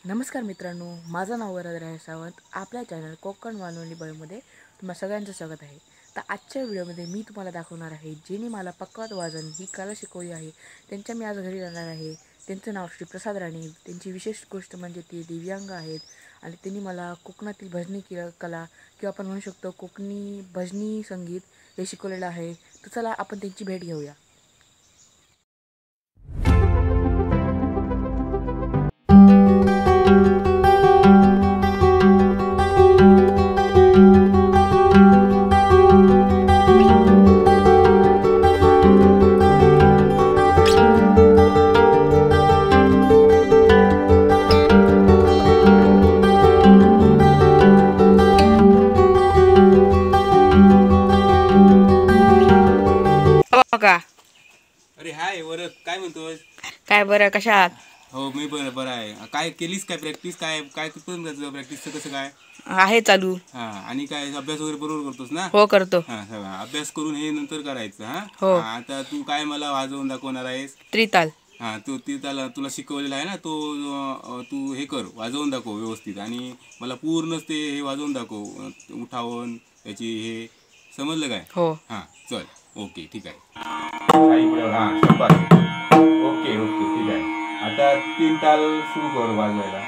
नमस्कार मित्रांनो, माझं नाव वरदराज सावंत. आपल्या चॅनल कोकण मालवणी बळमध्ये तुम्हा सगळ्यांचं स्वागत आहे. तर आजच्या व्हिडिओमध्ये मी तुम्हाला दाखवणार आहे ज्यांनी मला पखवाज वाजन ही कला शिकवली आहे. त्यांच्या मी आज घरी जाणार आहे. त्यांचं नाव श्री प्रसाद राणे. त्यांची विशेष गोष्ट म्हणजे ते दिव्यांग आहेत आणि त्यांनी मला कोकणातील भजनी कला किंवा आपण म्हणू शकतो कोकणी भजनी संगीत हे शिकवलेलं आहे. तर चला आपण त्यांची भेट घेऊया. का अरे हाय वर काय म्हणतोस? काय बरं, कशा आहात? हो मी बरं आहे. काय केलीस काय प्रॅक्टिस? काय काय किती प्रॅक्टिसचं कसं काय आहे चालू? हा, आणि काय अभ्यास वगैरे बरोबर करतोस ना? हो करतो. हा, अभ्यास करून हे नंतर करायचं. हो. आता तू काय मला वाजवून दाखवणार आहेस? त्रिताल. हा, तू त्याला तुला शिकवलेला आहे ना, तो तू हे कर, वाजवून दाखव व्यवस्थित आणि मला पूर्णच ते हे वाजवून दाखव, उठावून त्याची हे, समजलं काय? हो. हा चल, ओके ठीक आहे. हा शंभर. ओके ओके ठीक आहे. आता 3 ताल सुरू कर वाजवायला.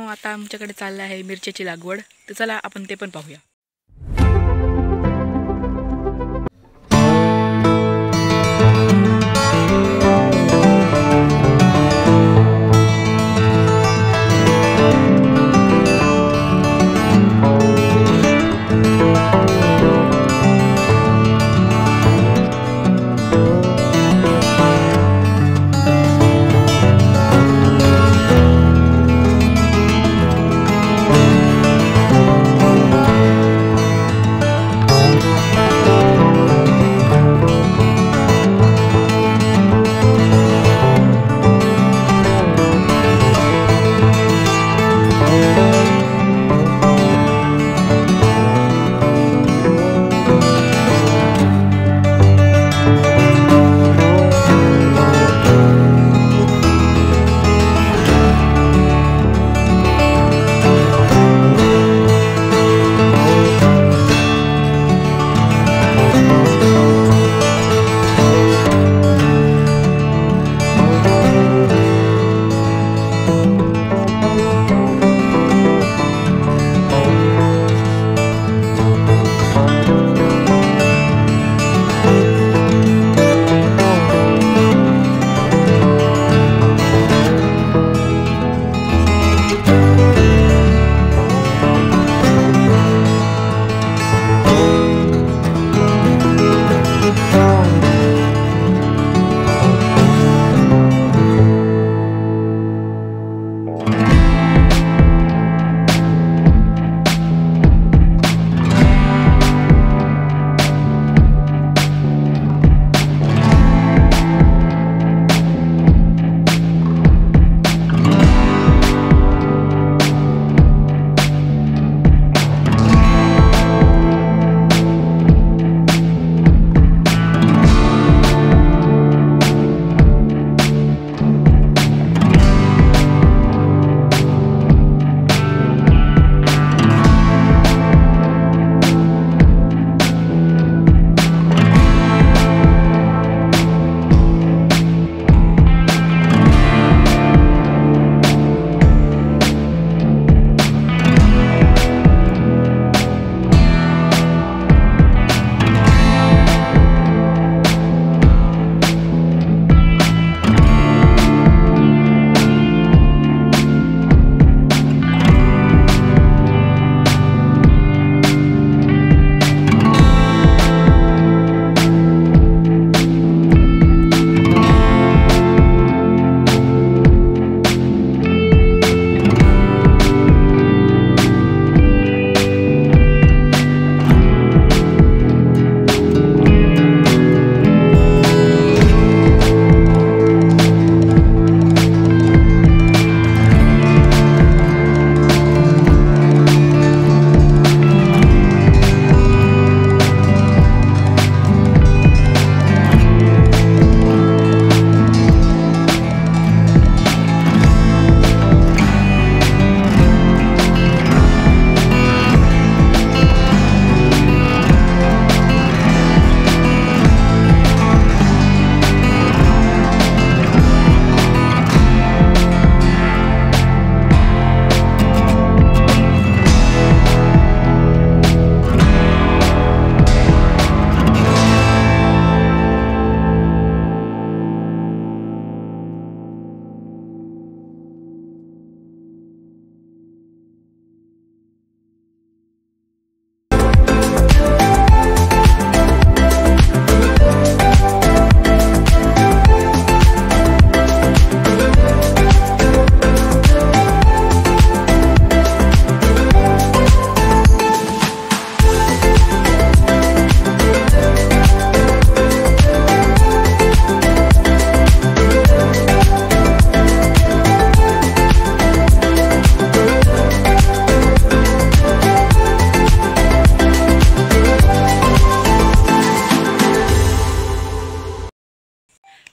आता आमच्याकडे चाललं आहे मिरच्याची लागवड. तर चला आपण ते पण पाहूया.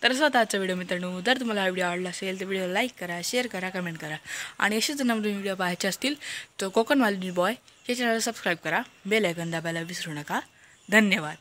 तर स्वतःचा व्हिडिओ मित्रांनो, जर तुम्हाला हा व्हिडिओ आवडला असेल तर व्हिडिओ लाईक करा, शेअर करा, कमेंट करा आणि असेच नवीन व्हिडिओ पाहायचे असतील तर कोकण मालवणी बॉय या चॅनलला सबस्क्राईब करा, बेल आयकॉन दाबायला विसरू नका. धन्यवाद.